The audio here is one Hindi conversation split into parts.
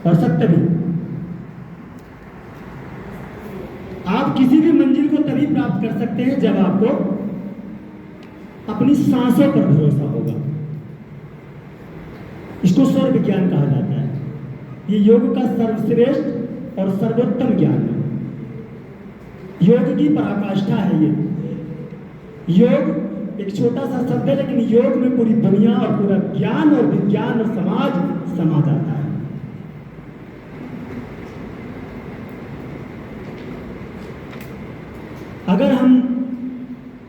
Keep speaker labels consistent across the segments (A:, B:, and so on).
A: और सत्य भी। आप किसी भी मंजिल को तभी प्राप्त कर सकते हैं जब आपको अपनी सांसों पर भरोसा होगा। इसको स्वर विज्ञान कहा जाता है। ये योग का सर्वश्रेष्ठ और सर्वोत्तम ज्ञान है। योग की पराकाष्ठा है ये। योग एक छोटा सा शब्द है, लेकिन योग में पूरी दुनिया और पूरा ज्ञान और विज्ञान और समाज समा जाता है। अगर हम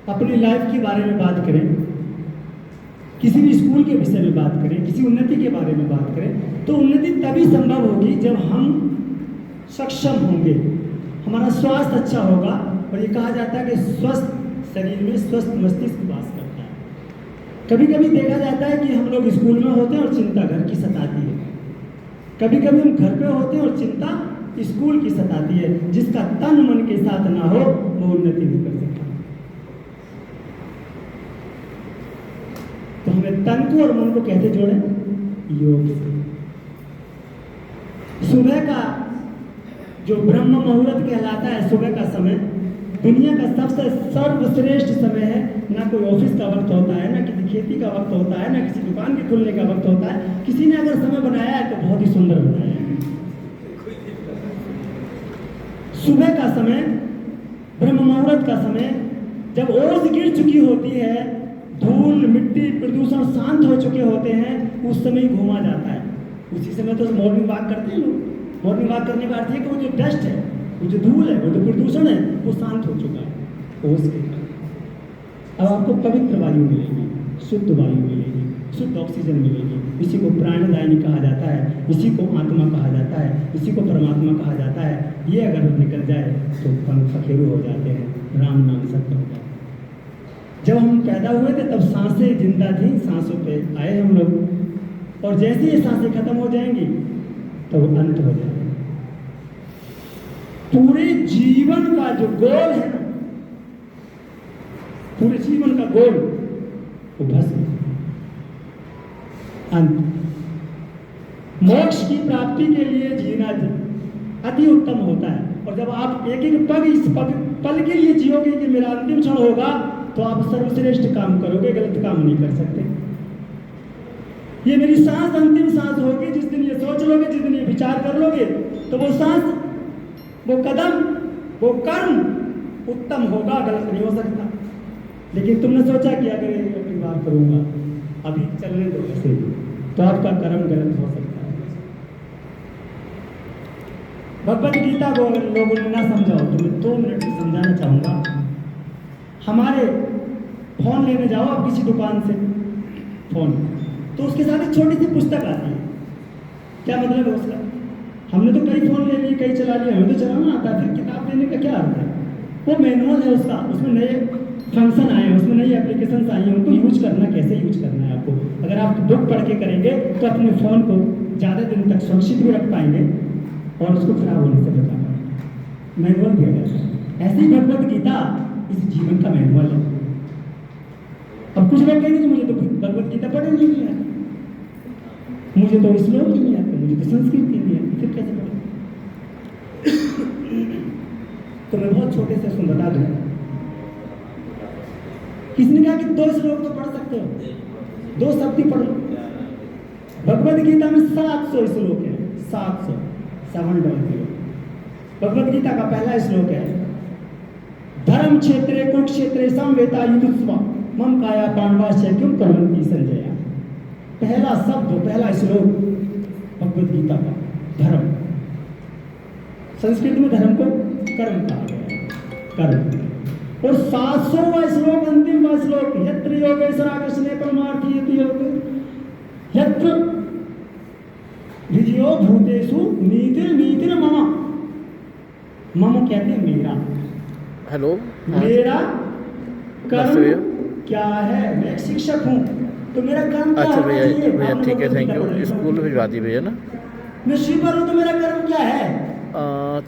A: अपनी लाइफ के बारे में बात करें, किसी भी स्कूल के विषय में बात करें, किसी उन्नति के बारे में बात करें, तो उन्नति तभी संभव होगी जब हम सक्षम होंगे, हमारा स्वास्थ्य अच्छा होगा। और ये कहा जाता है कि स्वस्थ शरीर में स्वस्थ मस्तिष्क वास करता है। कभी कभी देखा जाता है कि हम लोग स्कूल में होते हैं और चिंता घर की सताती है। कभी कभी हम घर पे होते हैं और चिंता स्कूल की सताती है। जिसका तन मन के साथ ना हो वो उन्नति नहीं कर सकता। तो हमें तन को और मन को कैसे जोड़ें? योग से। सुबह का जो ब्रह्म मुहूर्त कहलाता है, सुबह का समय दुनिया का सबसे सर्वश्रेष्ठ समय है। ना कोई ऑफिस का वक्त होता है, ना किसी खेती का वक्त होता है, ना किसी दुकान के खुलने का वक्त होता है। किसी ने अगर समय बनाया है तो बहुत ही सुंदर बनाया है। सुबह का समय, ब्रह्म मुहूर्त का समय, जब ओस गिर चुकी होती है, धूल मिट्टी प्रदूषण शांत हो चुके होते हैं, उस समय घूमा जाता है। उसी समय तो मॉर्निंग वॉक करते हैं लोग। मॉर्निंग वॉक करने का अर्थ है कि वो जो डस्ट है, वो जो धूल है, वो जो प्रदूषण है, वो शांत हो चुका है ओस के कारण। अब आपको पवित्र वायु मिलेगी, शुद्ध वायु मिलेगी, शुद्ध ऑक्सीजन मिलेगी। इसी को प्राणदायिनी कहा जाता है, इसी को आत्मा कहा जाता है, इसी को परमात्मा कहा जाता है। ये अगर निकल जाए तो पंख फखेरू हो जाते हैं, राम नाम सत्य हो जाता है। जब हम पैदा हुए थे तब सांसें जिंदा थी, सांसों पे आए हम लोग, और जैसे ये सांसें खत्म हो जाएंगी तो अंत हो जाएगा। पूरे जीवन का जो गोल है ना, पूरे जीवन का गोल वो भस्म, अंत। मोक्ष की प्राप्ति के लिए जीना अति उत्तम होता है। और जब आप एक एक पग इस पल के लिए जियोगे कि मेरा अंतिम क्षण होगा, तो आप सर्वश्रेष्ठ काम करोगे, गलत काम नहीं कर सकते। ये मेरी सांस अंतिम सांस होगी, जिस दिन ये सोच लोगे, जिस दिन ये विचार कर लोगे, तो वो सांस, वो कदम, वो कर्म उत्तम होगा, गलत नहीं हो सकता। लेकिन तुमने सोचा कि अगर ये अगली बार करूंगा, अभी चलने दो ऐसे, तो आपका कर्म गलत हो सकता है। भगवत गीता को अगर लोगों ने ना समझा हो तो मैं 2 मिनट में समझाना चाहूँगा। हमारे फोन लेने जाओ आप किसी दुकान से, फोन, तो उसके साथ एक छोटी सी पुस्तक आती है। क्या मतलब है उसका? हमने तो कई फोन ले लिए, कई चला लिए, हमें तो चलाना आता है, फिर किताब लेने का क्या अर्थ है? वो मैनुअल है उसका, उसमें नए फंक्शन आए हैं, उसमें नई एप्लीकेशंस आई हैं, उनको यूज करना, कैसे यूज करना है आपको। अगर आप बुक पढ़ के करेंगे तो अपने फ़ोन को ज़्यादा दिन तक सुरक्षित भी रख पाएंगे और उसको खराब होने से बचा पाएंगे। मैनुअल दिया गया है। ऐसी भगवत गीता इस जीवन का मैनुअल है। अब कुछ लोग कहेंगे मुझे तो भगवत गीता पढ़े नहीं आती, मुझे तो श्लोक ही नहीं आते, मुझे तो संस्कृत ही नहीं आती, फिर कैसे पढ़े? तो मैं बहुत छोटे से उसको बता दूं। किसने कहा कि 2 श्लोक तो पढ़ सकते हो, 2 शब्द ही पढ़ो। भगवत गीता में 700 श्लोक है, 700, 700। भगवत गीता का पहला श्लोक है, धर्म क्षेत्रे कुरुक्षेत्रे समवेता युयुत्सवा मम काया पांडवाश्च किम कुर्वन्ति संजय। पहला शब्द, पहला श्लोक भगवत गीता का, धर्म। संस्कृत में धर्म को कर्म कहा गया है, कर्म। और 700वां श्लोक, अंतिमवां श्लोक, यत्र योगेश्वरा कृष्णे परमार्थी यति योग यत्र विजयो भूतेषु नीतिर् मम। मम कहते हैं मेरा।
B: हेलो,
A: मेरा कर्म क्या है? मैं एक शिक्षक हूँ, तो मेरा कर्म क्या है?
B: अच्छा भैया ठीक है, थैंक यू। स्कूल भिजवा दी भैया ना।
A: मैं शिवर हूँ तो मेरा कर्म क्या है?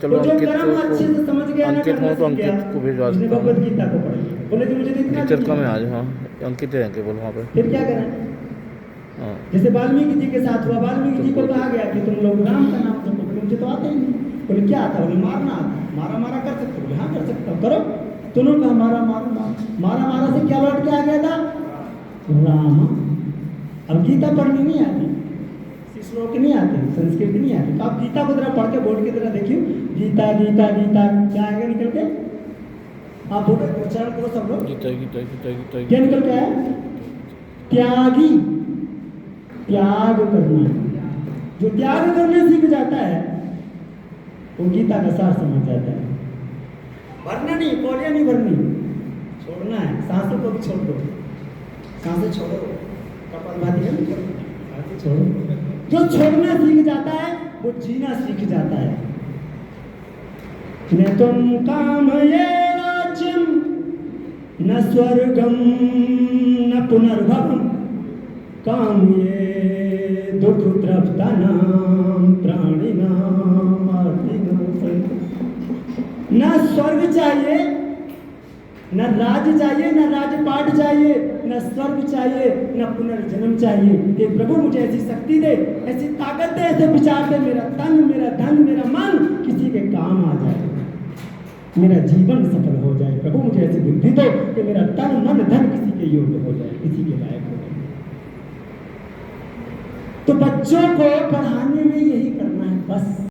B: चलो
A: अंकित को समझ गया,
B: अंकित हो तो अंकित को भिजवा देता हूँ।
A: भगवत गीता को पढ़िए, बोले कि मुझे इतना
B: टीचर कम है आज। हाँ, अंकित है केवल वहाँ पे।
A: फिर क्या करें? जैसे वाल्मीकि जी के साथ हुआ, वाल्मीकि जी को कहा गया कि तुम लोग राम का नाम बोले मुझे तो आता ही नहीं। बोले क्या आता? बोले मारना आता। मारा मारा कर सकते? बोले हाँ कर सकता हूँ, करो। दोनों कहा मारा मारा मारा मारा से क्या लौट के आ गया था? राम। अब गीता पढ़नी नहीं आती, श्लोक नहीं आते, संस्कृत नहीं आती, तो आप गीता को जरा पढ़ के बोर्ड की तरह देखिए, गीता गीता गीता क्या आएगा निकल के? आप बोलो, उच्चारण करो सब लोग।
B: गीता गीता गीता गीता
A: क्या निकल के आया? त्यागी, त्याग करना। जो त्याग करना सीख जाता है वो गीता का सार समझ जाता है। भरना नहीं, पौड़ियाँ नहीं भरनी, छोड़ना है। सांसों को भी छोड़ दो, सांसें छोड़ो, कपालभाति है ना, छोड़ो। जो छोड़ना सीख जाता है वो जीना सीख जाता है। न तुम काम ये राज्यम न स्वर्गम न पुनर्भवम काम ये दुख तृप्तानाम प्राणिनाम आर्तिनाम। न स्वर्ग चाहिए, न राज्य चाहिए, न राजपाट चाहिए, न स्वर्ग चाहिए, न पुनर्जन्म चाहिए। ये प्रभु मुझे ऐसी शक्ति दे, ऐसी ताकत दे, ऐसे विचार दे, मेरा तन मेरा धन मेरा मन किसी के काम आ जाए, मेरा जीवन सफल हो जाए। प्रभु मुझे ऐसी बुद्धि दो कि मेरा तन मन धन किसी के योग्य हो जाए, किसी के लायक हो जाए। तो बच्चों को पढ़ाने में यही करना है बस।